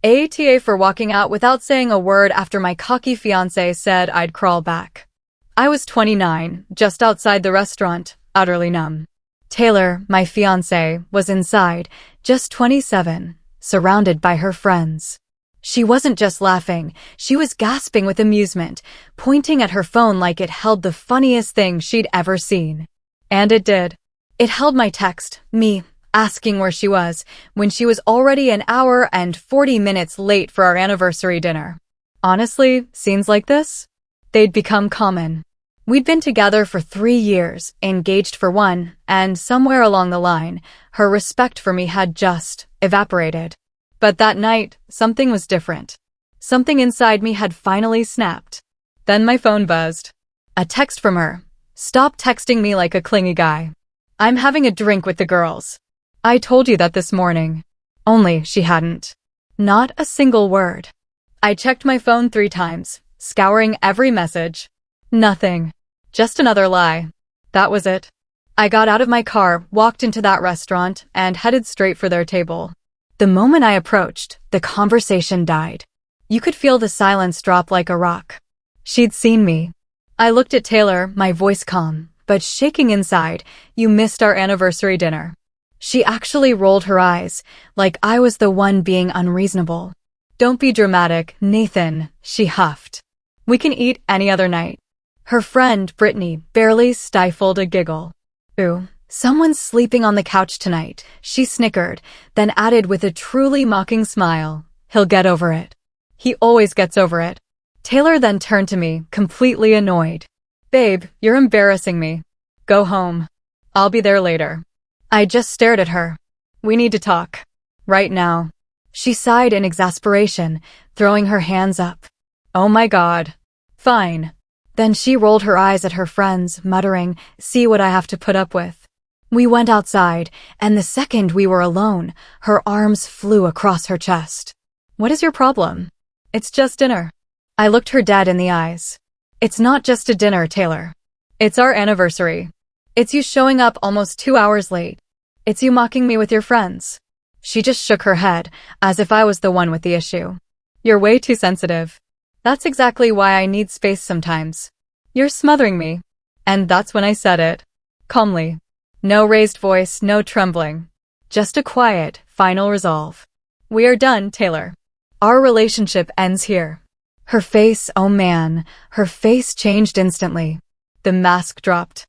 AITA for walking out without saying a word after my cocky fiance said I'd crawl back. I was 29, just outside the restaurant, utterly numb. Taylor, my fiance, was inside, just 27, surrounded by her friends. She wasn't just laughing, she was gasping with amusement, pointing at her phone like it held the funniest thing she'd ever seen. And it did. It held my text, me, asking where she was, when she was already an hour and 40 minutes late for our anniversary dinner. Honestly, scenes like this? They'd become common. We'd been together for 3 years, engaged for 1, and somewhere along the line, her respect for me had just evaporated. But that night, something was different. Something inside me had finally snapped. Then my phone buzzed. A text from her. "Stop texting me like a clingy guy. I'm having a drink with the girls. I told you that this morning." Only she hadn't. Not a single word. I checked my phone 3 times, scouring every message. Nothing. Just another lie. That was it. I got out of my car, walked into that restaurant, and headed straight for their table. The moment I approached, the conversation died. You could feel the silence drop like a rock. She'd seen me. I looked at Taylor, my voice calm, but shaking inside. "You missed our anniversary dinner." She actually rolled her eyes, like I was the one being unreasonable. "Don't be dramatic, Nathan," she huffed. "We can eat any other night." Her friend, Brittany, barely stifled a giggle. "Ooh, someone's sleeping on the couch tonight," she snickered, then added with a truly mocking smile, "He'll get over it." He always gets over it. Taylor then turned to me, completely annoyed. "Babe, you're embarrassing me. Go home. I'll be there later." I just stared at her. "We need to talk. Right now." She sighed in exasperation, throwing her hands up. "Oh my God. Fine." Then she rolled her eyes at her friends, muttering, "See what I have to put up with." We went outside, and the second we were alone, her arms flew across her chest. "What is your problem?" "It's just dinner." I looked her dead in the eyes. "It's not just a dinner, Taylor. It's our anniversary. It's you showing up almost 2 hours late. It's you mocking me with your friends." She just shook her head, as if I was the one with the issue. "You're way too sensitive. That's exactly why I need space sometimes. You're smothering me." And that's when I said it. Calmly. No raised voice, no trembling. Just a quiet, final resolve. "We are done, Taylor. Our relationship ends here." Her face, oh man, her face changed instantly. The mask dropped.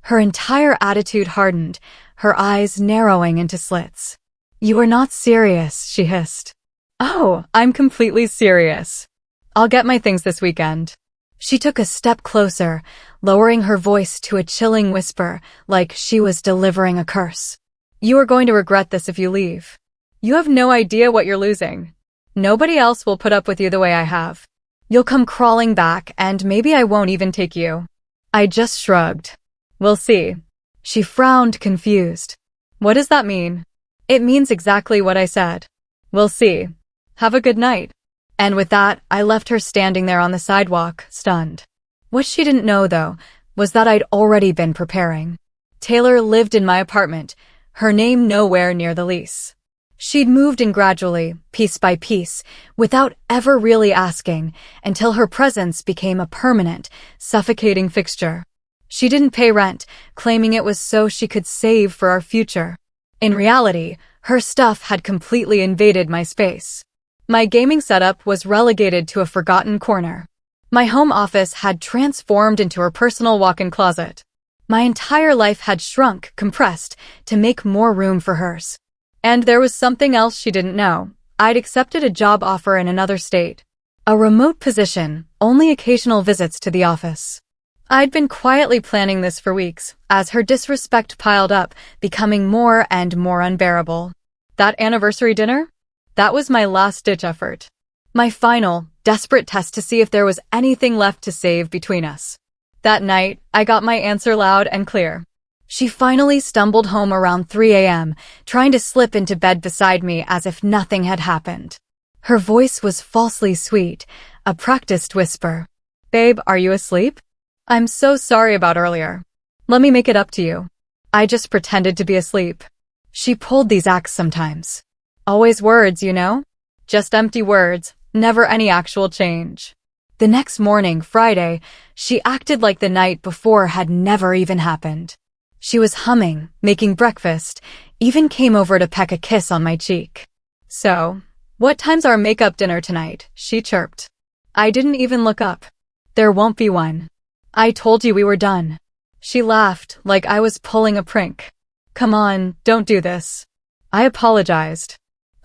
Her entire attitude hardened, her eyes narrowing into slits. "You are not serious," she hissed. "Oh, I'm completely serious. I'll get my things this weekend." She took a step closer, lowering her voice to a chilling whisper, like she was delivering a curse. "You are going to regret this if you leave. You have no idea what you're losing. Nobody else will put up with you the way I have. You'll come crawling back, and maybe I won't even take you." I just shrugged. "We'll see." She frowned, confused. "What does that mean?" "It means exactly what I said. We'll see. Have a good night." And with that, I left her standing there on the sidewalk, stunned. What she didn't know, though, was that I'd already been preparing. Taylor lived in my apartment, her name nowhere near the lease. She'd moved in gradually, piece by piece, without ever really asking, until her presence became a permanent, suffocating fixture. She didn't pay rent, claiming it was so she could save for our future. In reality, her stuff had completely invaded my space. My gaming setup was relegated to a forgotten corner. My home office had transformed into her personal walk-in closet. My entire life had shrunk, compressed, to make more room for hers. And there was something else she didn't know. I'd accepted a job offer in another state. A remote position, only occasional visits to the office. I'd been quietly planning this for weeks, as her disrespect piled up, becoming more and more unbearable. That anniversary dinner? That was my last-ditch effort. My final, desperate test to see if there was anything left to save between us. That night, I got my answer loud and clear. She finally stumbled home around 3 a.m., trying to slip into bed beside me as if nothing had happened. Her voice was falsely sweet, a practiced whisper. "Babe, are you asleep? I'm so sorry about earlier. Let me make it up to you. I just pretended to be asleep." She pulled these acts sometimes. Always words, you know? Just empty words, never any actual change. The next morning, Friday, she acted like the night before had never even happened. She was humming, making breakfast, even came over to peck a kiss on my cheek. "So, what time's our makeup dinner tonight?" she chirped. I didn't even look up. "There won't be one. I told you we were done." She laughed like I was pulling a prank. "Come on, don't do this." I apologized.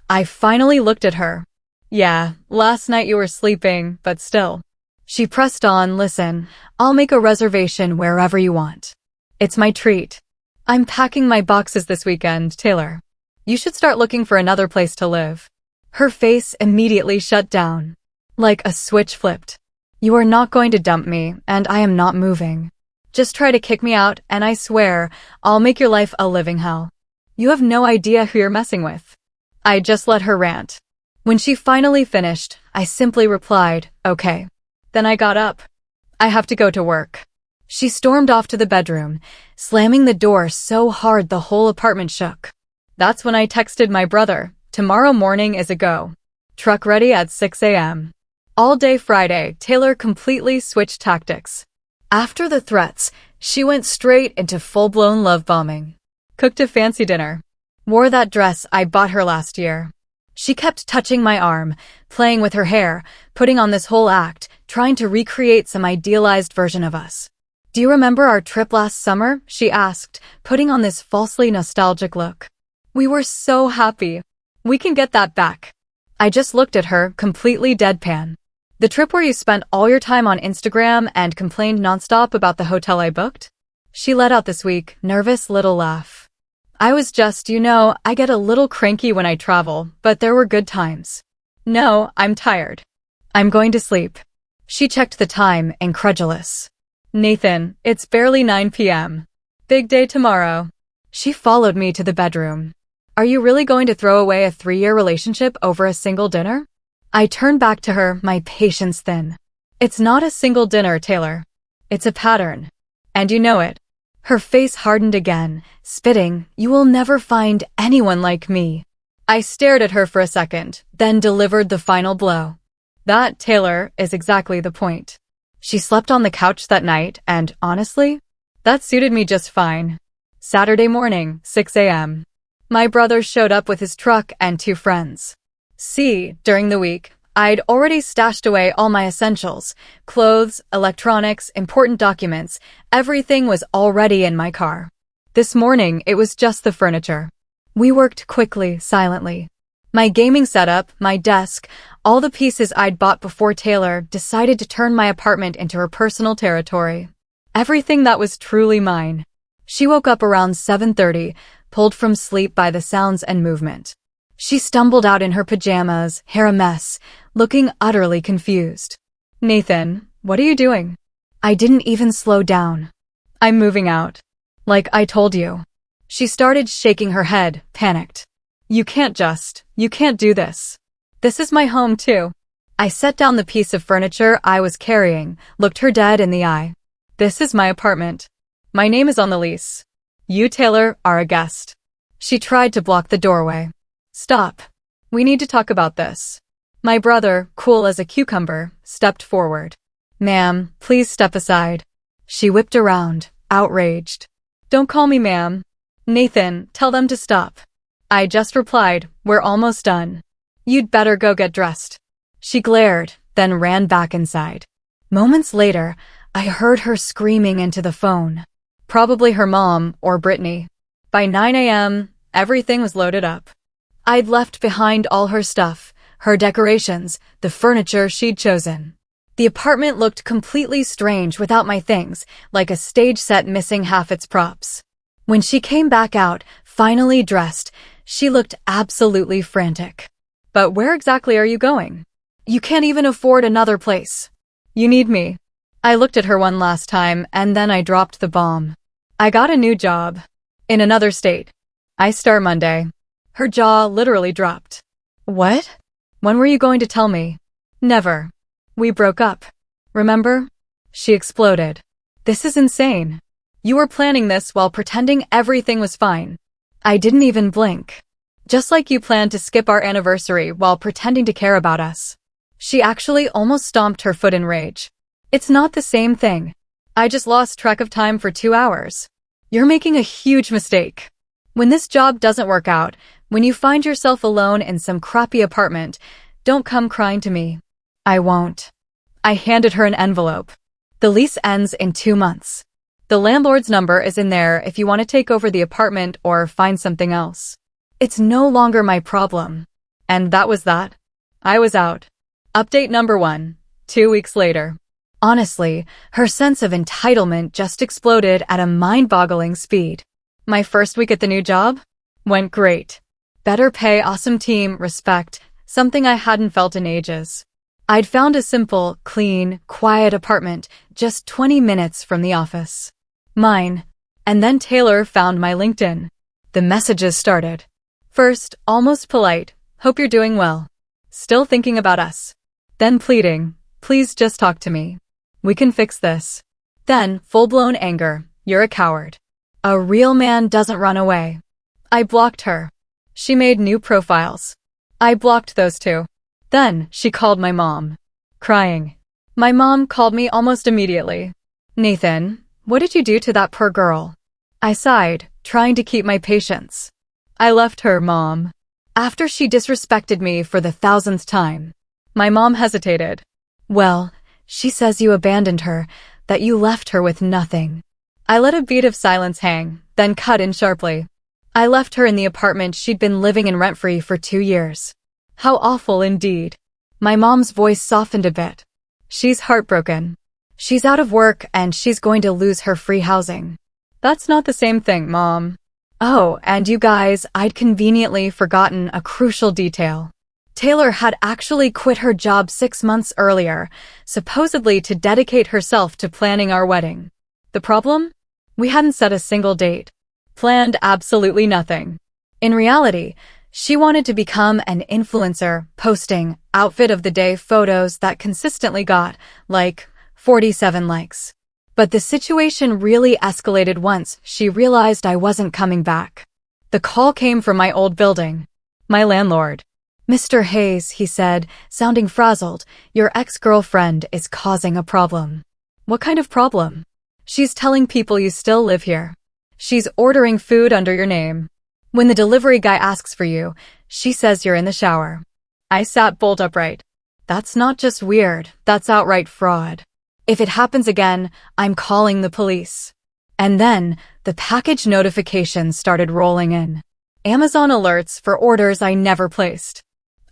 I finally looked at her. "Yeah, last night you were sleeping, but still." She pressed on. "Listen, I'll make a reservation wherever you want. It's my treat. I'm packing my boxes this weekend, Taylor. You should start looking for another place to live." Her face immediately shut down. Like a switch flipped. "You are not going to dump me, and I am not moving. Just try to kick me out, and I swear, I'll make your life a living hell. You have no idea who you're messing with." I just let her rant. When she finally finished, I simply replied, "Okay." Then I got up. "I have to go to work." She stormed off to the bedroom, slamming the door so hard the whole apartment shook. That's when I texted my brother, "Tomorrow morning is a go. Truck ready at 6 a.m. All day Friday, Taylor completely switched tactics. After the threats, she went straight into full-blown love bombing. Cooked a fancy dinner. Wore that dress I bought her last year. She kept touching my arm, playing with her hair, putting on this whole act, trying to recreate some idealized version of us. "Do you remember our trip last summer?" she asked, putting on this falsely nostalgic look. "We were so happy. We can get that back." I just looked at her, completely deadpan. "The trip where you spent all your time on Instagram and complained nonstop about the hotel I booked?" She let out this weak, nervous little laugh. "I was just, I get a little cranky when I travel, but there were good times. No, I'm tired. I'm going to sleep." She checked the time, incredulous. "Nathan, it's barely 9 p.m. Big day tomorrow." She followed me to the bedroom. "Are you really going to throw away a 3-year relationship over a single dinner?" I turned back to her, my patience thin. "It's not a single dinner, Taylor. It's a pattern. And you know it." Her face hardened again, spitting, "You will never find anyone like me." I stared at her for a second, then delivered the final blow. "That, Taylor, is exactly the point." She slept on the couch that night, and honestly, that suited me just fine. Saturday morning, 6 a.m. My brother showed up with his truck and 2 friends. During the week, I'd already stashed away all my essentials, clothes, electronics, important documents, everything was already in my car. This morning, it was just the furniture. We worked quickly, silently. My gaming setup, my desk, all the pieces I'd bought before Taylor decided to turn my apartment into her personal territory. Everything that was truly mine. She woke up around 7:30, pulled from sleep by the sounds and movement. She stumbled out in her pajamas, hair a mess, looking utterly confused. "Nathan, what are you doing?" I didn't even slow down. "I'm moving out. Like I told you." She started shaking her head, panicked. You can't do this. This is my home too." I set down the piece of furniture I was carrying, looked her dead in the eye. "This is my apartment. My name is on the lease. You, Taylor, are a guest." She tried to block the doorway. "Stop. We need to talk about this." My brother, cool as a cucumber, stepped forward. "Ma'am, please step aside." She whipped around, outraged. "Don't call me ma'am. Nathan, tell them to stop." I just replied, "We're almost done. You'd better go get dressed." She glared, then ran back inside. Moments later, I heard her screaming into the phone. Probably her mom or Brittany. By 9 a.m., everything was loaded up. I'd left behind all her stuff, her decorations, the furniture she'd chosen. The apartment looked completely strange without my things, like a stage set missing half its props. When she came back out, finally dressed, she looked absolutely frantic. "But where exactly are you going? You can't even afford another place. You need me." I looked at her one last time, and then I dropped the bomb. "I got a new job. In another state. I start Monday." Her jaw literally dropped. "What? When were you going to tell me?" "Never. We broke up. Remember?" She exploded. "This is insane. You were planning this while pretending everything was fine." I didn't even blink. Just like you planned to skip our anniversary while pretending to care about us. She actually almost stomped her foot in rage. It's not the same thing. I just lost track of time for 2 hours. You're making a huge mistake. When this job doesn't work out, when you find yourself alone in some crappy apartment, don't come crying to me. I won't. I handed her an envelope. The lease ends in 2 months. The landlord's number is in there if you want to take over the apartment or find something else. It's no longer my problem. And that was that. I was out. Update number 1, 2 weeks later. Honestly, her sense of entitlement just exploded at a mind-boggling speed. My first week at the new job? Went great. Better pay, awesome team, respect, something I hadn't felt in ages. I'd found a simple, clean, quiet apartment just 20 minutes from the office. Mine. And then Taylor found my LinkedIn. The messages started. First, almost polite, hope you're doing well. Still thinking about us. Then pleading, please just talk to me. We can fix this. Then, full-blown anger, you're a coward. A real man doesn't run away. I blocked her. She made new profiles. I blocked those too. Then, she called my mom. Crying. My mom called me almost immediately. Nathan, what did you do to that poor girl? I sighed, trying to keep my patience. I left her, Mom. After she disrespected me for the 1,000th time. My mom hesitated. Well, she says you abandoned her, that you left her with nothing. I let a beat of silence hang, then cut in sharply. I left her in the apartment she'd been living in rent-free for 2 years. How awful indeed. My mom's voice softened a bit. She's heartbroken. She's out of work and she's going to lose her free housing. That's not the same thing, Mom. Oh, and you guys, I'd conveniently forgotten a crucial detail. Taylor had actually quit her job 6 months earlier, supposedly to dedicate herself to planning our wedding. The problem? We hadn't set a single date. Planned absolutely nothing. In reality, she wanted to become an influencer, posting outfit of the day photos that consistently got, 47 likes. But the situation really escalated once she realized I wasn't coming back. The call came from my old building. My landlord. Mr. Hayes, he said, sounding frazzled, your ex-girlfriend is causing a problem. What kind of problem? She's telling people you still live here. She's ordering food under your name. When the delivery guy asks for you, she says you're in the shower. I sat bolt upright. That's not just weird, that's outright fraud. If it happens again, I'm calling the police. And then, the package notifications started rolling in. Amazon alerts for orders I never placed.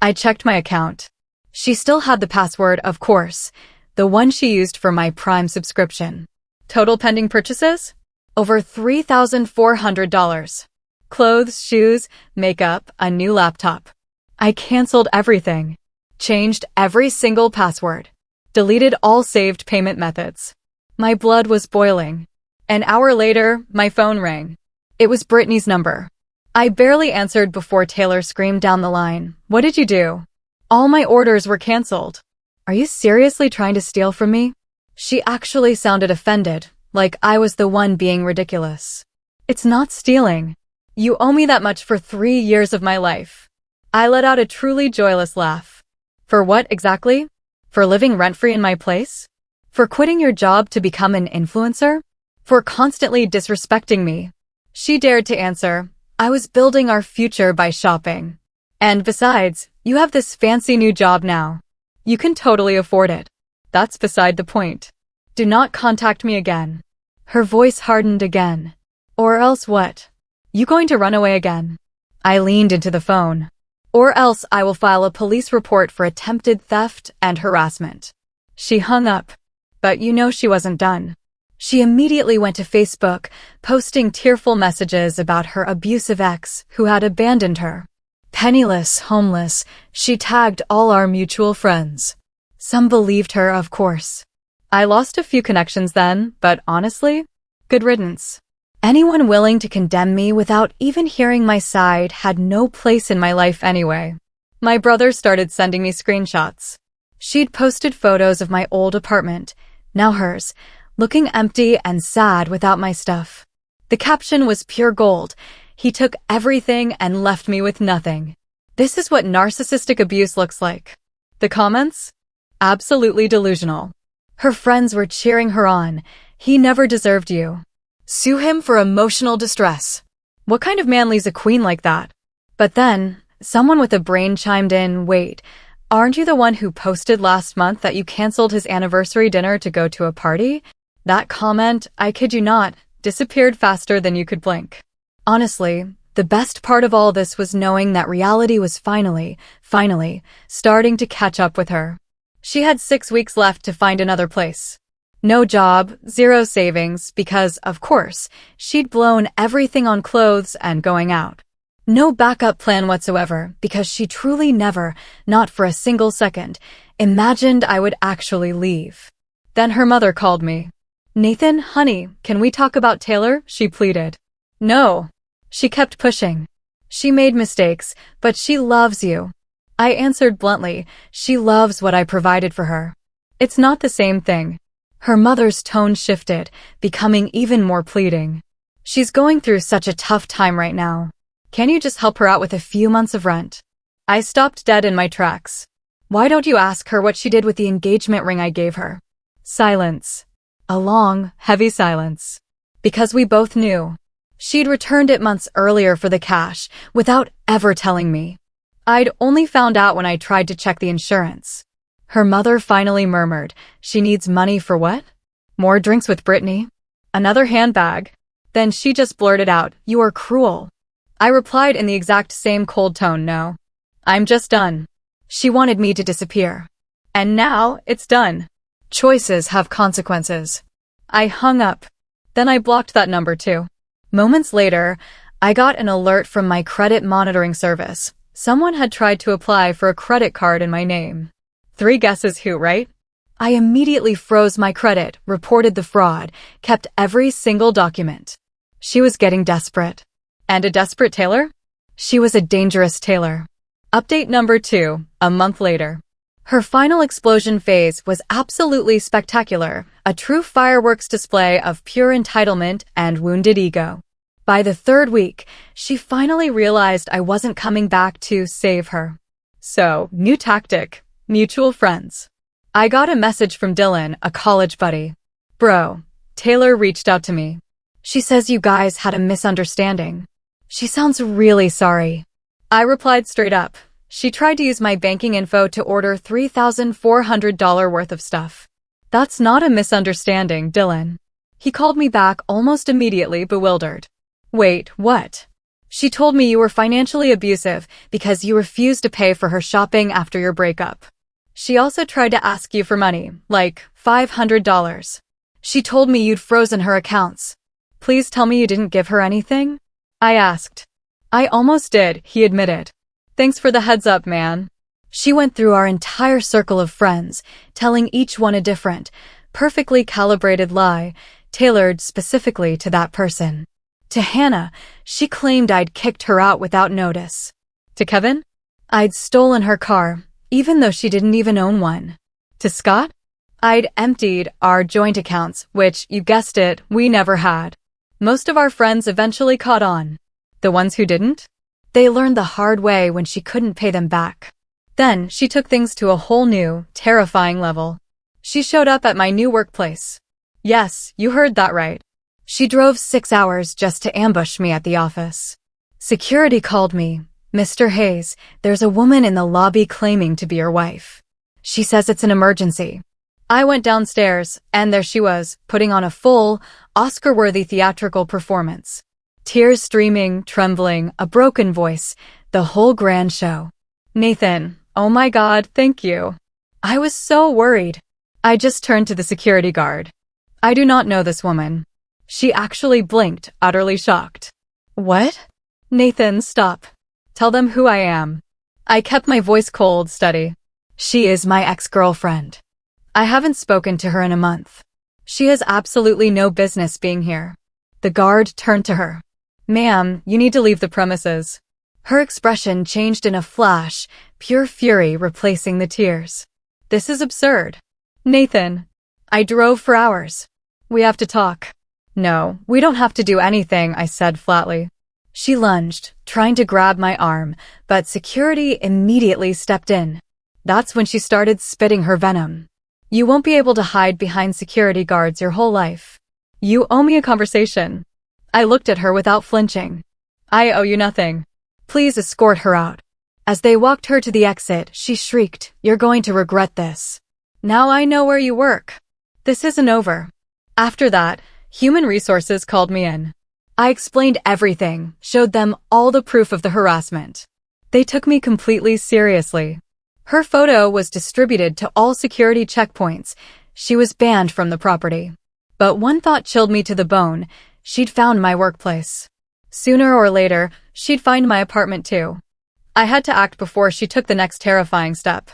I checked my account. She still had the password, of course, the one she used for my Prime subscription. Total pending purchases? Over $3,400. Clothes, shoes, makeup, a new laptop. I canceled everything. Changed every single password. Deleted all saved payment methods. My blood was boiling. An hour later, my phone rang. It was Brittany's number. I barely answered before Taylor screamed down the line, "What did you do? All my orders were canceled. Are you seriously trying to steal from me?" She actually sounded offended, like I was the one being ridiculous. It's not stealing. You owe me that much for 3 years of my life. I let out a truly joyless laugh. For what exactly? For living rent-free in my place? For quitting your job to become an influencer? For constantly disrespecting me? She dared to answer, I was building our future by shopping. And besides, you have this fancy new job now. You can totally afford it. That's beside the point. Do not contact me again. Her voice hardened again. Or else what? You going to run away again? I leaned into the phone. Or else I will file a police report for attempted theft and harassment. She hung up. But you know she wasn't done. She immediately went to Facebook, posting tearful messages about her abusive ex who had abandoned her. Penniless, homeless, she tagged all our mutual friends. Some believed her, of course. I lost a few connections then, but honestly, good riddance. Anyone willing to condemn me without even hearing my side had no place in my life anyway. My brother started sending me screenshots. She'd posted photos of my old apartment, now hers, looking empty and sad without my stuff. The caption was pure gold. He took everything and left me with nothing. This is what narcissistic abuse looks like. The comments? Absolutely delusional. Her friends were cheering her on. He never deserved you. Sue him for emotional distress. What kind of man leaves a queen like that? But then, someone with a brain chimed in, wait, aren't you the one who posted last month that you canceled his anniversary dinner to go to a party? That comment, I kid you not, disappeared faster than you could blink. Honestly, the best part of all this was knowing that reality was finally starting to catch up with her. She had 6 weeks left to find another place. No job, zero savings, because, of course, she'd blown everything on clothes and going out. No backup plan whatsoever, because she truly never, not for a single second, imagined I would actually leave. Then her mother called me. Nathan, honey, can we talk about Taylor? She pleaded. No. She kept pushing. She made mistakes, but she loves you. I answered bluntly, she loves what I provided for her. It's not the same thing. Her mother's tone shifted, becoming even more pleading. She's going through such a tough time right now. Can you just help her out with a few months of rent? I stopped dead in my tracks. Why don't you ask her what she did with the engagement ring I gave her? Silence. A long, heavy silence. Because we both knew. She'd returned it months earlier for the cash, without ever telling me. I'd only found out when I tried to check the insurance. Her mother finally murmured, she needs money for what? More drinks with Brittany? Another handbag? Then she just blurted out, you are cruel. I replied in the exact same cold tone, no. I'm just done. She wanted me to disappear. And now, it's done. Choices have consequences. I hung up. Then I blocked that number too. Moments later, I got an alert from my credit monitoring service. Someone had tried to apply for a credit card in my name. 3 guesses who, right? I immediately froze my credit, reported the fraud, kept every single document. She was getting desperate. And a desperate Taylor? She was a dangerous Taylor. Update number 2, a month later. Her final explosion phase was absolutely spectacular, a true fireworks display of pure entitlement and wounded ego. By the 3rd week, she finally realized I wasn't coming back to save her. So, new tactic, mutual friends. I got a message from Dylan, a college buddy. Bro, Taylor reached out to me. She says you guys had a misunderstanding. She sounds really sorry. I replied straight up. She tried to use my banking info to order $3,400 worth of stuff. That's not a misunderstanding, Dylan. He called me back almost immediately, bewildered. Wait, what? She told me you were financially abusive because you refused to pay for her shopping after your breakup. She also tried to ask you for money, like $500. She told me you'd frozen her accounts. Please tell me you didn't give her anything? I asked. I almost did, he admitted. Thanks for the heads up, man. She went through our entire circle of friends, telling each one a different, perfectly calibrated lie, tailored specifically to that person. To Hannah, she claimed I'd kicked her out without notice. To Kevin, I'd stolen her car, even though she didn't even own one. To Scott, I'd emptied our joint accounts, which, you guessed it, we never had. Most of our friends eventually caught on. The ones who didn't? They learned the hard way when she couldn't pay them back. Then, she took things to a whole new, terrifying level. She showed up at my new workplace. Yes, you heard that right. She drove 6 hours just to ambush me at the office. Security called me. Mr. Hayes, there's a woman in the lobby claiming to be your wife. She says it's an emergency. I went downstairs, and there she was, putting on a full, Oscar-worthy theatrical performance. Tears streaming, trembling, a broken voice, the whole grand show. Nathan, oh my God, thank you. I was so worried. I just turned to the security guard. I do not know this woman. She actually blinked, utterly shocked. What? Nathan, stop. Tell them who I am. I kept my voice cold, steady. She is my ex-girlfriend. I haven't spoken to her in a month. She has absolutely no business being here. The guard turned to her. Ma'am, you need to leave the premises. Her expression changed in a flash, pure fury replacing the tears. This is absurd. Nathan, I drove for hours. We have to talk. No, we don't have to do anything, I said flatly. She lunged, trying to grab my arm, but security immediately stepped in. That's when she started spitting her venom. You won't be able to hide behind security guards your whole life. You owe me a conversation. I looked at her without flinching. I owe you nothing. Please escort her out. As they walked her to the exit, she shrieked, "You're going to regret this. Now I know where you work. This isn't over." After that, Human Resources called me in. I explained everything, showed them all the proof of the harassment. They took me completely seriously. Her photo was distributed to all security checkpoints. She was banned from the property. But one thought chilled me to the bone. She'd found my workplace. Sooner or later, she'd find my apartment too. I had to act before she took the next terrifying step.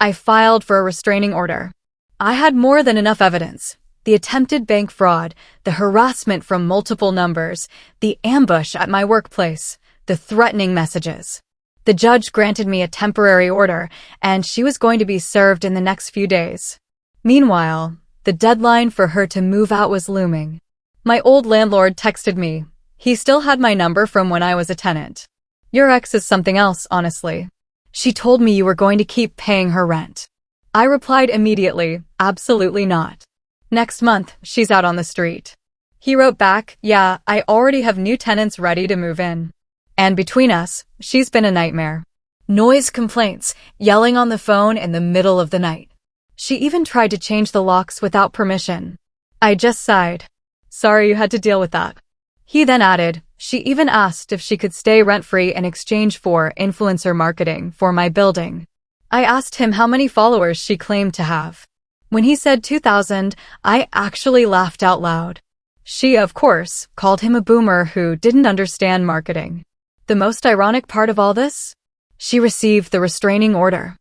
I filed for a restraining order. I had more than enough evidence. The attempted bank fraud, the harassment from multiple numbers, the ambush at my workplace, the threatening messages. The judge granted me a temporary order, and she was going to be served in the next few days. Meanwhile, the deadline for her to move out was looming. My old landlord texted me. He still had my number from when I was a tenant. "Your ex is something else, honestly. She told me you were going to keep paying her rent." I replied immediately, "Absolutely not. Next month, she's out on the street." He wrote back, "Yeah, I already have new tenants ready to move in." And between us, she's been a nightmare. Noise complaints, yelling on the phone in the middle of the night. She even tried to change the locks without permission. I just sighed. "Sorry you had to deal with that." He then added, "She even asked if she could stay rent-free in exchange for influencer marketing for my building." I asked him how many followers she claimed to have. When he said 2,000, I actually laughed out loud. She, of course, called him a boomer who didn't understand marketing. The most ironic part of all this? She received the restraining order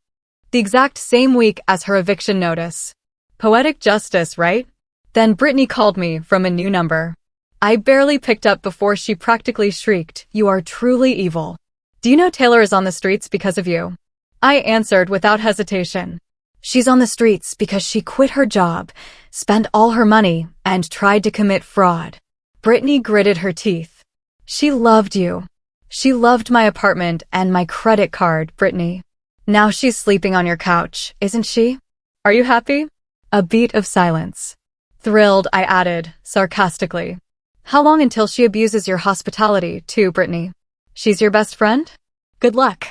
the exact same week as her eviction notice. Poetic justice, right? Then Brittany called me from a new number. I barely picked up before she practically shrieked, "You are truly evil. Do you know Taylor is on the streets because of you?" I answered without hesitation. "She's on the streets because she quit her job, spent all her money, and tried to commit fraud." Brittany gritted her teeth. "She loved you. She loved my apartment and my credit card, Brittany. Now she's sleeping on your couch, isn't she? Are you happy?" A beat of silence. "Thrilled," I added, sarcastically. "How long until she abuses your hospitality, too, Brittany? She's your best friend? Good luck.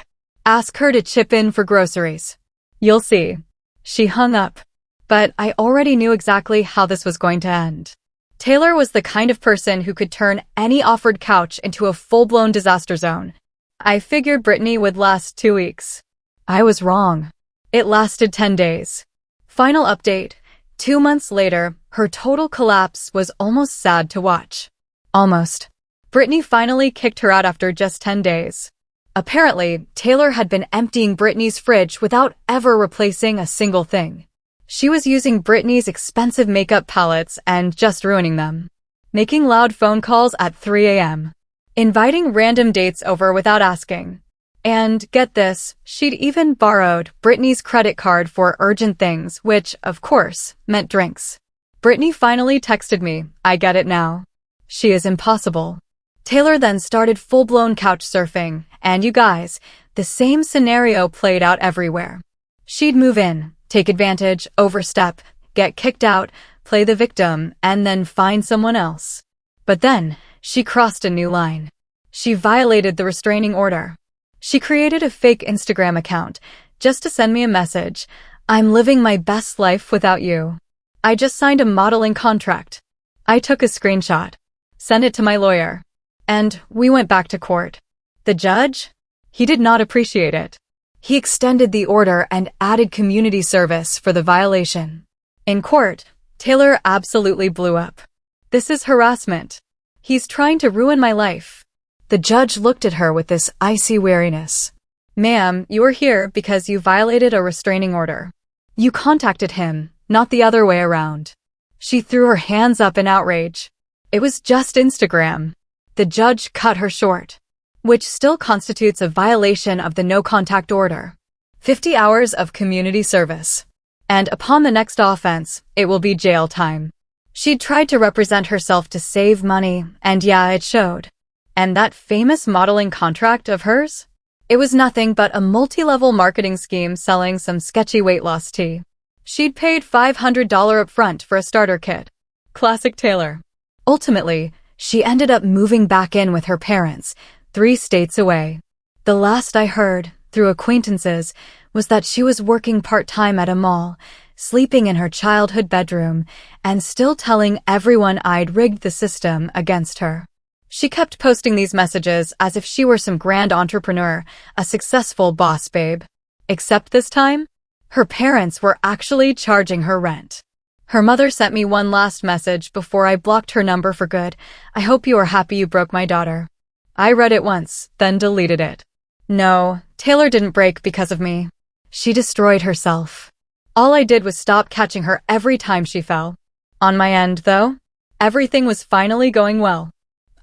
Ask her to chip in for groceries. You'll see." She hung up. But I already knew exactly how this was going to end. Taylor was the kind of person who could turn any offered couch into a full-blown disaster zone. I figured Brittany would last 2 weeks. I was wrong. It lasted 10 days. Final update. 2 months later, her total collapse was almost sad to watch. Almost. Brittany finally kicked her out after just 10 days. Apparently, Taylor had been emptying Brittany's fridge without ever replacing a single thing. She was using Brittany's expensive makeup palettes and just ruining them. Making loud phone calls at 3 a.m. Inviting random dates over without asking. And, get this, she'd even borrowed Brittany's credit card for urgent things, which, of course, meant drinks. Brittany finally texted me, "I get it now. She is impossible." Taylor then started full-blown couch surfing, and you guys, the same scenario played out everywhere. She'd move in, take advantage, overstep, get kicked out, play the victim, and then find someone else. But then, she crossed a new line. She violated the restraining order. She created a fake Instagram account just to send me a message, "I'm living my best life without you. I just signed a modeling contract." I took a screenshot, sent it to my lawyer, and we went back to court. The judge? He did not appreciate it. He extended the order and added community service for the violation. In court, Taylor absolutely blew up. "This is harassment. He's trying to ruin my life." The judge looked at her with this icy wariness. "Ma'am, you are here because you violated a restraining order. You contacted him, not the other way around." She threw her hands up in outrage. "It was just Instagram." The judge cut her short, which still constitutes a violation of the no-contact order. 50 hours of community service. And upon the next offense, it will be jail time. She'd tried to represent herself to save money, and yeah, it showed. And that famous modeling contract of hers? It was nothing but a multi-level marketing scheme selling some sketchy weight loss tea. She'd paid $500 upfront for a starter kit. Classic Taylor. Ultimately, she ended up moving back in with her parents, 3 states away. The last I heard, through acquaintances, was that she was working part-time at a mall, sleeping in her childhood bedroom, and still telling everyone I'd rigged the system against her. She kept posting these messages as if she were some grand entrepreneur, a successful boss babe. Except this time, her parents were actually charging her rent. Her mother sent me one last message before I blocked her number for good. "I hope you are happy you broke my daughter." I read it once, then deleted it. No, Taylor didn't break because of me. She destroyed herself. All I did was stop catching her every time she fell. On my end, though, everything was finally going well.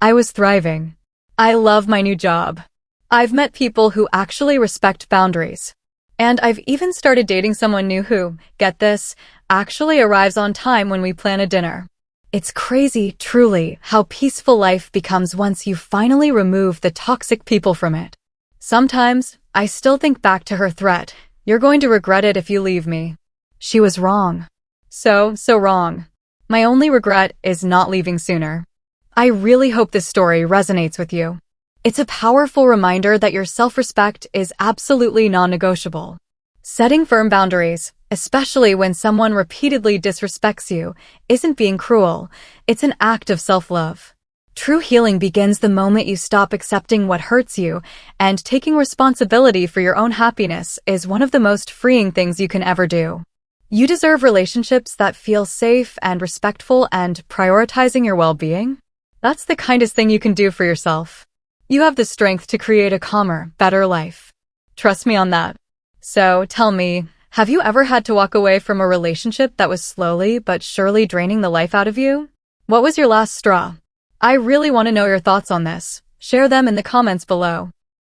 I was thriving. I love my new job. I've met people who actually respect boundaries. And I've even started dating someone new who, get this, actually arrives on time when we plan a dinner. It's crazy, truly, how peaceful life becomes once you finally remove the toxic people from it. Sometimes, I still think back to her threat, "You're going to regret it if you leave me." She was wrong. So wrong. My only regret is not leaving sooner. I really hope this story resonates with you. It's a powerful reminder that your self-respect is absolutely non-negotiable. Setting firm boundaries, especially when someone repeatedly disrespects you, isn't being cruel. It's an act of self-love. True healing begins the moment you stop accepting what hurts you, and taking responsibility for your own happiness is one of the most freeing things you can ever do. You deserve relationships that feel safe and respectful, and prioritizing your well-being? That's the kindest thing you can do for yourself. You have the strength to create a calmer, better life. Trust me on that. So, tell me, have you ever had to walk away from a relationship that was slowly but surely draining the life out of you? What was your last straw? I really want to know your thoughts on this. Share them in the comments below.